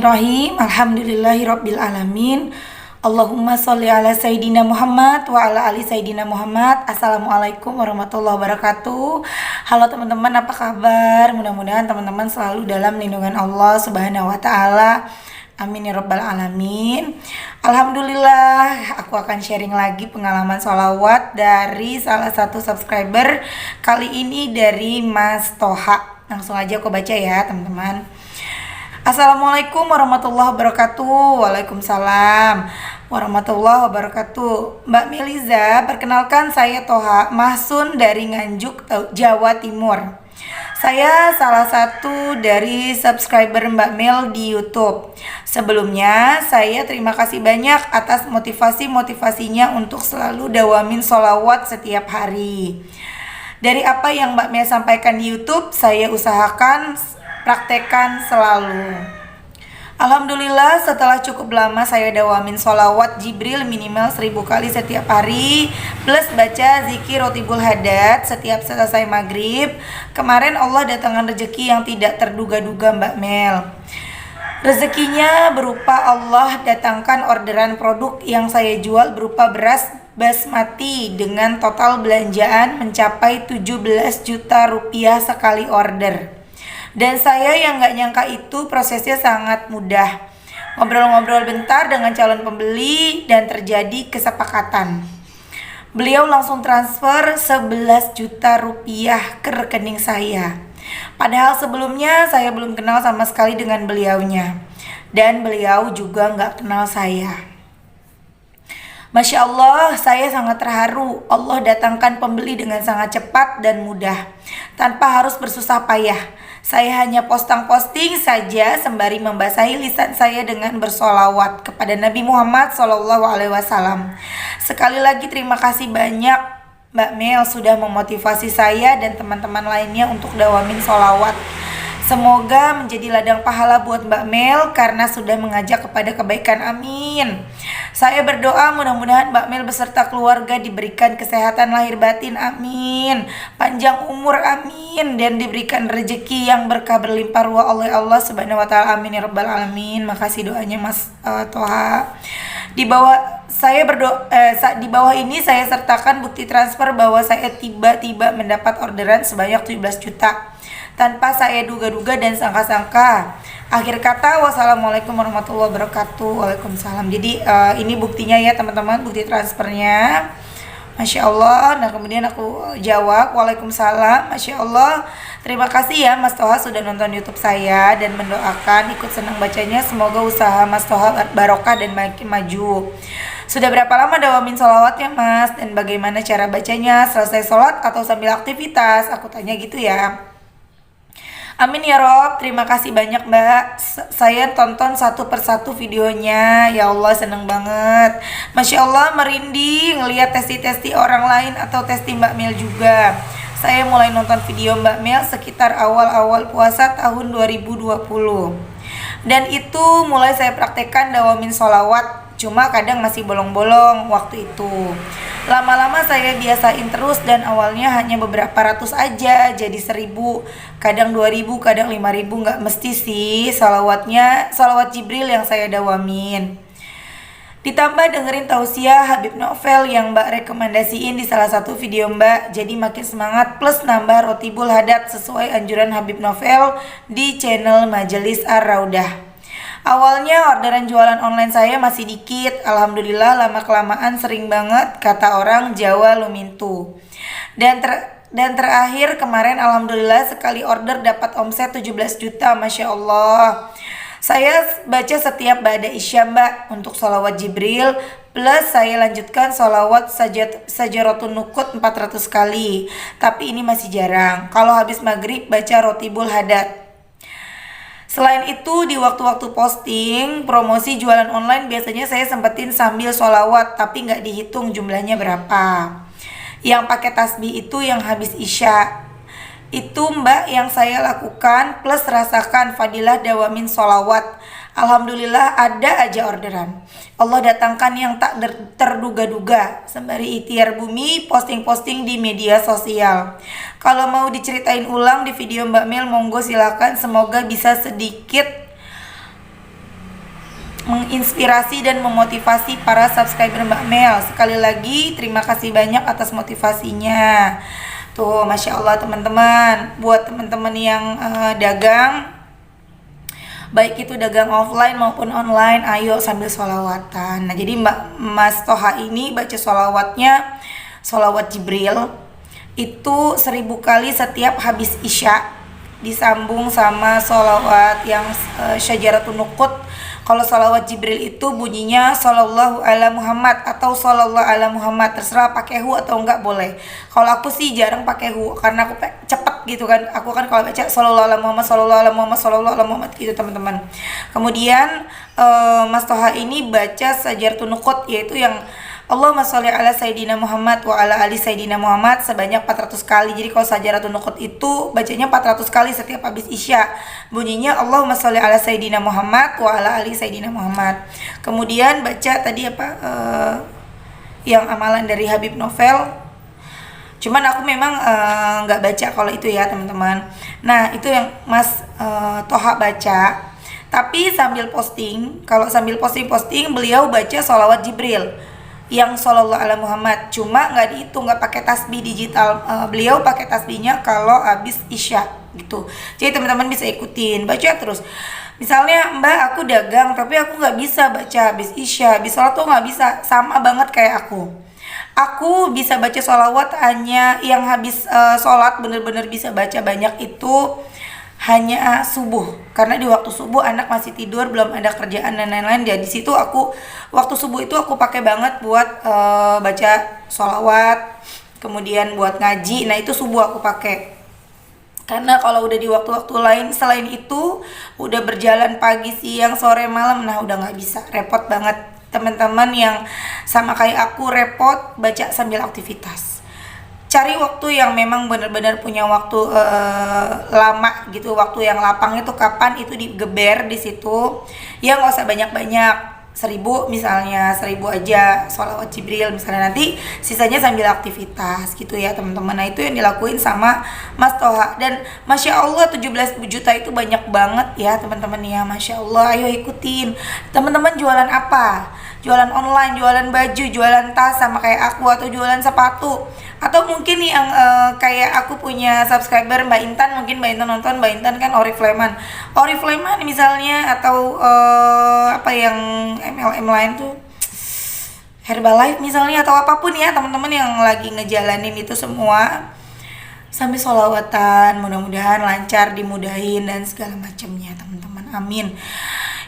Bismillahirrahmanirrahim. Alhamdulillahirabbil alamin. Allahumma sholli ala sayidina Muhammad wa ala ali sayidina Muhammad. Assalamualaikum warahmatullahi wabarakatuh. Halo teman-teman, apa kabar? Mudah-mudahan teman-teman selalu dalam lindungan Allah Subhanahu wa taala. Amin ya rabbal alamin. Alhamdulillah, aku akan sharing lagi pengalaman sholawat dari salah satu subscriber. Kali ini dari Mas Toha. Langsung aja aku baca ya teman-teman. Assalamualaikum warahmatullahi wabarakatuh. Waalaikumsalam warahmatullahi wabarakatuh. Mbak Meliza, perkenalkan saya Toha Mahsun dari Nganjuk, Jawa Timur. Saya salah satu dari subscriber Mbak Mel di YouTube. Sebelumnya, saya terima kasih banyak atas motivasinya untuk selalu dawamin sholawat setiap hari. Dari apa yang Mbak Mel sampaikan di YouTube, saya usahakan praktekkan selalu. Alhamdulillah, setelah cukup lama saya dawamin sholawat Jibril minimal 1000 kali setiap hari, plus baca zikir rotibul hadat setiap selesai maghrib. Kemarin Allah datangkan rezeki yang tidak terduga-duga Mbak Mel. Rezekinya berupa Allah datangkan orderan produk yang saya jual berupa beras basmati dengan total belanjaan mencapai 17 juta rupiah sekali order. Dan saya yang gak nyangka itu prosesnya sangat mudah. Ngobrol-ngobrol bentar dengan calon pembeli dan terjadi kesepakatan. Beliau langsung transfer 11 juta rupiah ke rekening saya. Padahal sebelumnya saya belum kenal sama sekali dengan beliaunya. Dan beliau juga gak kenal saya. Masya Allah, saya sangat terharu. Allah datangkan pembeli dengan sangat cepat dan mudah, tanpa harus bersusah payah. Saya hanya posting saja sembari membasahi lisan saya dengan bersolawat kepada Nabi Muhammad SAW. Sekali lagi terima kasih banyak Mbak Mel sudah memotivasi saya dan teman-teman lainnya untuk dawamin solawat. Semoga menjadi ladang pahala buat Mbak Mel karena sudah mengajak kepada kebaikan, amin. Saya berdoa mudah-mudahan Mbak Mel beserta keluarga diberikan kesehatan lahir batin, amin. Panjang umur, amin. Dan diberikan rezeki yang berkah berlimpah ruah oleh Allah Subhanahu wa taala, amin ya rabbal alamin. Makasih doanya Mas Toha. Di bawah ini saya sertakan bukti transfer bahwa saya tiba-tiba mendapat orderan sebanyak 17 juta. Tanpa saya duga-duga dan sangka-sangka. Akhir kata, wassalamualaikum warahmatullahi wabarakatuh. Waalaikumsalam. Jadi ini buktinya ya teman-teman, bukti transfernya. Masya Allah. Nah kemudian aku jawab, waalaikumsalam. Masya Allah. Terima kasih ya Mas Toha sudah nonton YouTube saya dan mendoakan, ikut senang bacanya. Semoga usaha Mas Toha barokah dan makin maju. Sudah berapa lama dawamin sholawat ya Mas? Dan bagaimana cara bacanya? Selesai sholat atau sambil aktivitas? Aku tanya gitu ya. Amin ya Rob, terima kasih banyak Mbak. Saya tonton satu persatu videonya. Ya Allah, seneng banget. Masya Allah, merinding ngelihat testi orang lain atau testi Mbak Mel juga. Saya mulai nonton video Mbak Mel sekitar awal-awal puasa tahun 2020. Dan itu mulai saya praktekkan dawamin sholawat. Cuma kadang masih bolong-bolong waktu itu. Lama-lama saya biasain terus dan awalnya hanya beberapa ratus aja jadi 1000, kadang 2000, kadang 5000, nggak mesti sih sholawat Jibril yang saya dawamin. Ditambah dengerin tausiah Habib Novel yang Mbak rekomendasiin di salah satu video Mbak, jadi makin semangat plus nambah rotibul hadat sesuai anjuran Habib Novel di channel Majelis Ar-Raudah. Awalnya orderan jualan online saya masih dikit. Alhamdulillah lama-kelamaan sering banget, kata orang Jawa lumintu. Dan terakhir kemarin alhamdulillah sekali order dapat omset 17 juta, Masya Allah. Saya baca setiap ba'da isya Mbak untuk sholawat Jibril, plus saya lanjutkan sholawat sajaratun nukut 400 kali. Tapi ini masih jarang. Kalau habis maghrib baca rotibul hadat. Selain itu di waktu-waktu posting promosi jualan online biasanya saya sempetin sambil sholawat, tapi nggak dihitung jumlahnya berapa. Yang pakai tasbih itu yang habis isya. Itu Mbak yang saya lakukan plus rasakan fadilah dawamin sholawat. Alhamdulillah ada aja orderan. Allah datangkan yang tak terduga-duga. Sembari ikhtiar bumi posting-posting di media sosial. Kalau mau diceritain ulang di video Mbak Mel, monggo silakan. Semoga bisa sedikit menginspirasi dan memotivasi para subscriber Mbak Mel. Sekali lagi terima kasih banyak atas motivasinya. Tuh, Masya Allah teman-teman. Buat teman-teman yang dagang, baik itu dagang offline maupun online, ayo sambil sholawatan. Nah, jadi Mas Toha ini baca sholawatnya, sholawat Jibril itu 1000 kali setiap habis isya, disambung sama sholawat yang Syajaratun Nuqut. Kalau sholawat Jibril itu bunyinya Sallallahu ala Muhammad atau Sallallahu ala Muhammad, terserah pakai hu atau enggak boleh. Kalau aku sih jarang pakai hu karena aku cepet gitu kan. Aku kan kalau baca Sallallahu ala Muhammad, Sallallahu ala Muhammad, Sallallahu ala Muhammad gitu teman-teman. Kemudian Mas Toha ini baca Syajaratun Nuqut, yaitu yang Allahumma sholli ala Sayyidina Muhammad wa ala ali Sayyidina Muhammad sebanyak 400 kali. Jadi kalau Syajaratun Nuqut itu bacanya 400 kali setiap habis isya. Bunyinya Allahumma sholli ala Sayyidina Muhammad wa ala ali Sayyidina Muhammad. Kemudian baca tadi yang amalan dari Habib Novel. Cuman aku memang nggak baca kalau itu ya teman-teman. Nah, itu yang Mas Toha baca. Tapi sambil posting, kalau sambil posting beliau baca sholawat Jibril yang Sallallahu ala Muhammad, cuma nggak dihitung, nggak pakai tasbih digital. Beliau pakai tasbihnya kalau habis isya gitu. Jadi teman-teman bisa ikutin, baca terus. Misalnya Mbak aku dagang tapi aku nggak bisa baca habis isya, habis sholat tuh nggak bisa, sama banget kayak aku. Aku bisa baca sholawat hanya yang habis sholat bener-bener bisa baca banyak itu hanya subuh, karena di waktu subuh anak masih tidur, belum ada kerjaan dan lain-lain. Jadi situ aku waktu subuh itu aku pakai banget buat baca sholawat, kemudian buat ngaji. Nah itu subuh aku pakai. Karena kalau udah di waktu-waktu lain selain itu udah berjalan pagi, siang, sore, malam, nah udah nggak bisa, repot banget. Teman-teman yang sama kayak aku repot baca sambil aktivitas. Cari waktu yang memang benar-benar punya waktu lama gitu, waktu yang lapang itu kapan, itu digeber di situ. Ya nggak usah banyak-banyak, 1000 misalnya, 1000 aja sholawat Jibril misalnya, nanti sisanya sambil aktivitas gitu ya teman-teman. Nah itu yang dilakuin sama Mas Toha, dan Masya Allah 17 juta itu banyak banget ya teman-teman ya. Masya Allah, ayo ikutin. Teman-teman jualan apa? Jualan online, jualan baju, jualan tas sama kayak aku, atau jualan sepatu, atau mungkin yang kayak aku punya subscriber Mbak Intan, mungkin Mbak Intan nonton, Mbak Intan kan Oriflame misalnya, atau apa yang MLM lain tuh, Herbalife misalnya, atau apapun ya teman-teman yang lagi ngejalanin itu semua sampai sholawatan, mudah-mudahan lancar, dimudahin dan segala macamnya teman-teman, amin.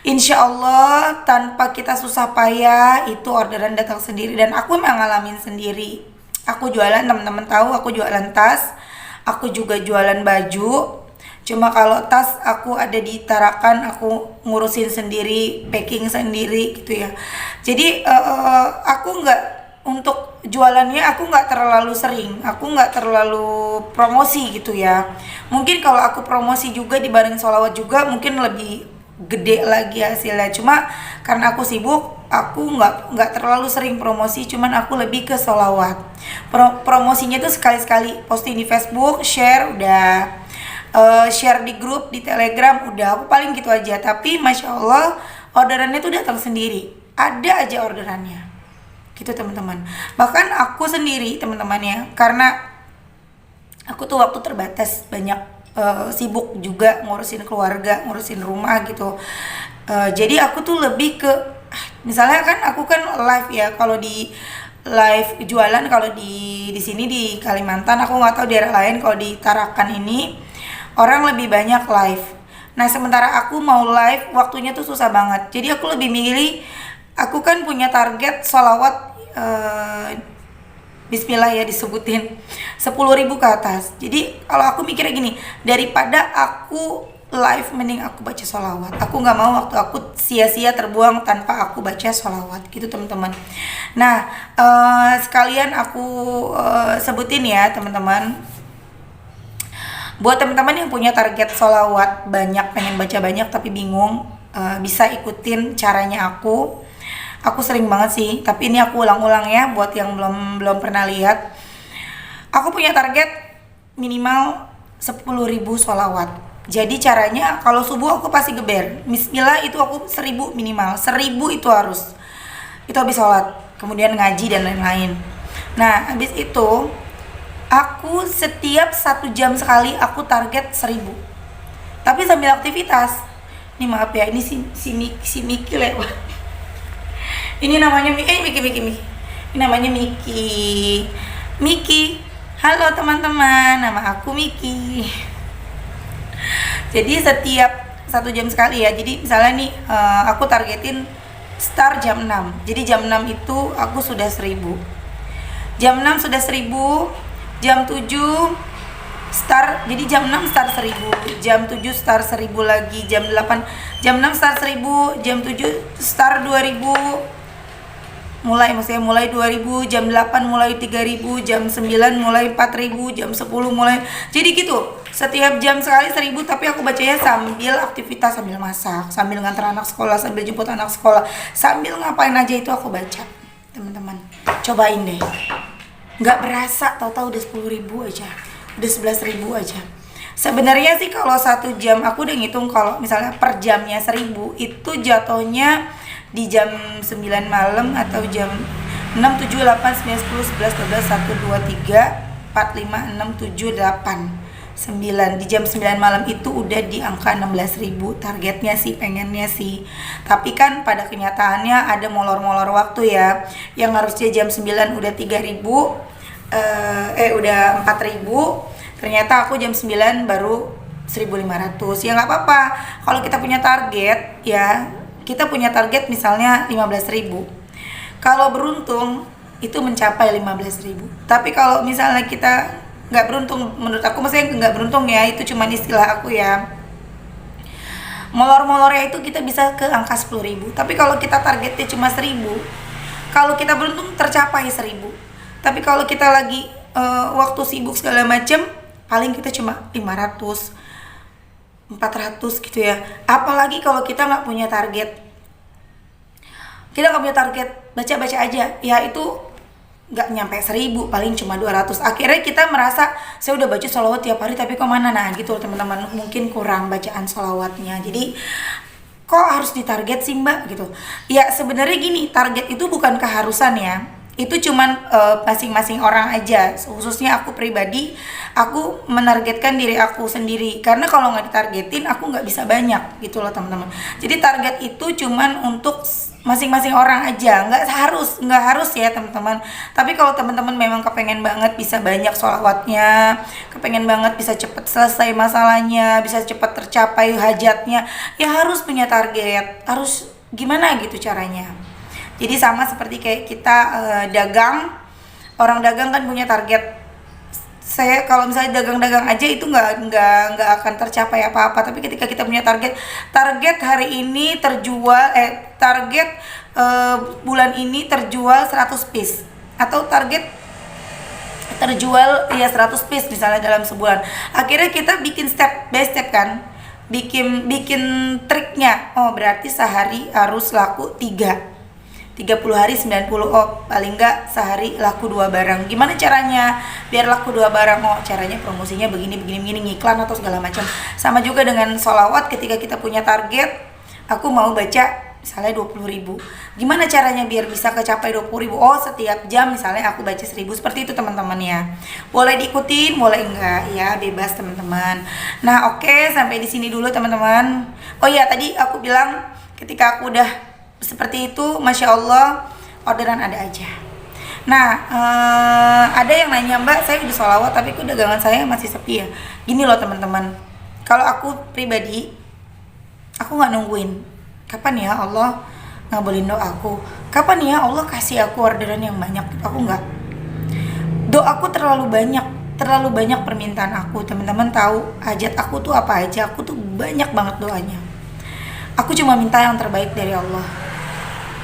Insya Allah tanpa kita susah payah itu orderan datang sendiri, dan aku memang ngalamin sendiri. Aku jualan, teman-teman tahu aku jualan tas, aku juga jualan baju. Cuma kalau tas aku ada di Tarakan, aku ngurusin sendiri, packing sendiri gitu ya. Jadi aku nggak, untuk jualannya aku nggak terlalu sering, aku nggak terlalu promosi gitu ya. Mungkin kalau aku promosi juga dibareng sholawat juga mungkin lebih gede lagi hasilnya. Cuma karena aku sibuk, aku nggak terlalu sering promosi, cuman aku lebih ke sholawat. Promosinya tuh sekali-sekali, posting di Facebook, share udah, share di grup di Telegram udah, aku paling gitu aja. Tapi Masya Allah orderannya tuh datang sendiri, ada aja orderannya gitu teman-teman. Bahkan aku sendiri teman-teman ya, karena aku tuh waktu terbatas, banyak sibuk juga ngurusin keluarga, ngurusin rumah gitu. Jadi aku tuh lebih ke, misalnya kan aku kan live ya, kalau di live jualan, kalau di sini di Kalimantan, aku nggak tahu daerah lain, kalau di Tarakan ini orang lebih banyak live. Nah sementara aku mau live waktunya tuh susah banget. Jadi aku lebih milih, aku kan punya target sholawat Bismillah ya disebutin 10.000 ke atas. Jadi kalau aku mikirnya gini, daripada aku live mending aku baca sholawat. Aku nggak mau waktu aku sia-sia terbuang tanpa aku baca sholawat gitu teman-teman. Nah sekalian aku sebutin ya teman-teman, buat teman-teman yang punya target sholawat banyak, pengen baca banyak tapi bingung, bisa ikutin caranya aku. Aku sering banget sih, tapi ini aku ulang-ulang ya buat yang belum pernah lihat. Aku punya target minimal 10.000 sholawat. Jadi caranya kalau subuh aku pasti geber. Bismillah itu aku 1000 minimal. 1000 itu harus. Itu habis sholat. Kemudian ngaji dan lain-lain. Nah, habis itu aku setiap 1 jam sekali aku target 1000. Tapi sambil aktivitas. Ini maaf ya, ini si Miki lewat. Ini namanya Miki. Ini namanya Miki. Miki. Halo teman-teman, nama aku Miki. Jadi setiap 1 jam sekali ya. Jadi misalnya nih aku targetin start jam 6. Jadi jam 6 itu aku sudah 1000. Jam 6 sudah 1000. Jam 7 start. Jadi jam 6 start 1000. Jam 7 start 1000 lagi. Jam 8, jam 6 start 1000. Jam 7 start 2000. Mulai 2000, jam 8 mulai 3000, jam 9 mulai 4000, jam 10 mulai. Jadi gitu. Setiap jam sekali 1000, tapi aku bacanya sambil aktivitas, sambil masak, sambil ngantar anak sekolah, sambil jemput anak sekolah, sambil ngapain aja itu aku baca. Teman-teman, cobain deh. Nggak berasa, tahu-tahu udah 10.000 aja. Udah 11.000 aja. Sebenarnya sih kalau 1 jam aku udah ngitung kalau misalnya per jamnya 1000 itu jatuhnya di jam 9 malam atau jam 6, 7, 8, 9, 10, 11, 12, 1, 2, 3, 4, 5, 6, 7, 8, 9. Di jam 9 malam itu udah di angka 16.000 targetnya sih, pengennya sih. Tapi kan pada kenyataannya ada molor-molor waktu ya. Yang harusnya jam 9 udah 3.000, udah 4.000. Ternyata aku jam 9 baru 1.500. Ya nggak apa-apa. Kalau kita punya target ya, kita punya target misalnya 15.000. Kalau beruntung itu mencapai 15.000. Tapi kalau misalnya kita nggak beruntung, menurut aku maksudnya nggak beruntung ya, itu cuma istilah aku ya. Molor-molornya itu kita bisa ke angka 10.000. Tapi kalau kita targetnya cuma 1.000, kalau kita beruntung tercapai 1.000. Tapi kalau kita lagi waktu sibuk segala macam, paling kita cuma 500, 400 gitu ya. Apalagi kalau kita nggak punya target, baca-baca aja ya, itu nggak nyampe 1000, paling cuma 200. Akhirnya kita merasa saya udah baca sholawat tiap hari tapi kok mana, nah gitu teman-teman, mungkin kurang bacaan sholawatnya. Jadi kok harus ditarget sih mbak gitu ya. Sebenarnya gini, target itu bukan keharusan ya, itu cuman masing-masing orang aja. Khususnya aku pribadi, aku menargetkan diri aku sendiri, karena kalau nggak ditargetin aku nggak bisa banyak gitu loh teman-teman. Jadi target itu cuman untuk masing-masing orang aja, nggak harus ya teman-teman. Tapi kalau teman-teman memang kepengen banget bisa banyak sholawatnya, kepengen banget bisa cepet selesai masalahnya, bisa cepet tercapai hajatnya, ya harus punya target. Harus gimana gitu caranya. Jadi sama seperti kayak kita dagang, orang dagang kan punya target. Saya kalau misalnya dagang-dagang aja itu nggak akan tercapai apa-apa. Tapi ketika kita punya target hari ini terjual, target bulan ini terjual 100 piece, atau target terjual ya 100 piece misalnya dalam sebulan. Akhirnya kita bikin step by step kan, bikin triknya. Oh berarti sehari harus laku 30 hari 90, oh paling enggak sehari laku 2 barang. Gimana caranya biar laku 2 barang? Oh caranya promosinya begini, ngiklan atau segala macam. Sama juga dengan sholawat, ketika kita punya target, aku mau baca misalnya 20.000. Gimana caranya biar bisa kecapai 20.000? Oh setiap jam misalnya aku baca 1.000, seperti itu teman-teman ya. Boleh diikutin, boleh enggak ya, bebas teman-teman. Nah oke, sampai di sini dulu teman-teman. Oh iya, tadi aku bilang ketika aku udah seperti itu, Masya Allah, orderan ada aja. Nah, ada yang nanya, Mbak, saya udah sholawat tapi kok dagangan saya masih sepi ya? Gini loh teman-teman, kalau aku pribadi, aku nggak nungguin kapan ya Allah ngabulin doaku, kapan ya Allah kasih aku orderan yang banyak. Aku nggak. Doaku terlalu banyak permintaan aku. Teman-teman tahu hajat aku tuh apa aja? Aku tuh banyak banget doanya. Aku cuma minta yang terbaik dari Allah.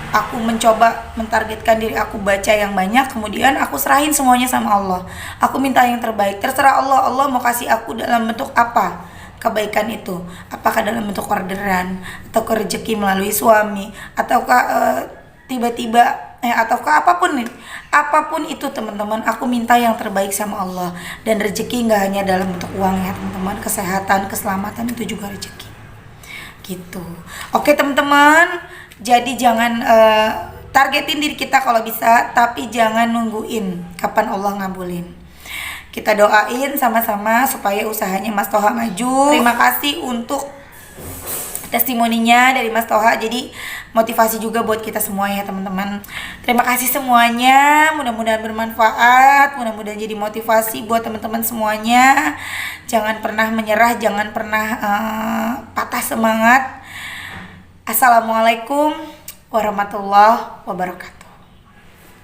Aku mencoba mentargetkan diri aku baca yang banyak, kemudian aku serahin semuanya sama Allah. Aku minta yang terbaik, terserah Allah. Allah mau kasih aku dalam bentuk apa kebaikan itu? Apakah dalam bentuk orderan, atau rezeki melalui suami, ataukah tiba-tiba ataukah apapun itu teman-teman, aku minta yang terbaik sama Allah. Dan rezeki nggak hanya dalam bentuk uang ya teman-teman, kesehatan, keselamatan itu juga rezeki gitu. Oke teman-teman, jadi jangan targetin diri kita kalau bisa, tapi jangan nungguin kapan Allah ngabulin. Kita doain sama-sama supaya usahanya Mas Toha maju. Terima kasih untuk testimoninya dari Mas Toha, jadi motivasi juga buat kita semua ya teman-teman. Terima kasih semuanya, mudah-mudahan bermanfaat, mudah-mudahan jadi motivasi buat teman-teman semuanya. Jangan pernah menyerah, jangan pernah patah semangat. Assalamualaikum warahmatullahi wabarakatuh.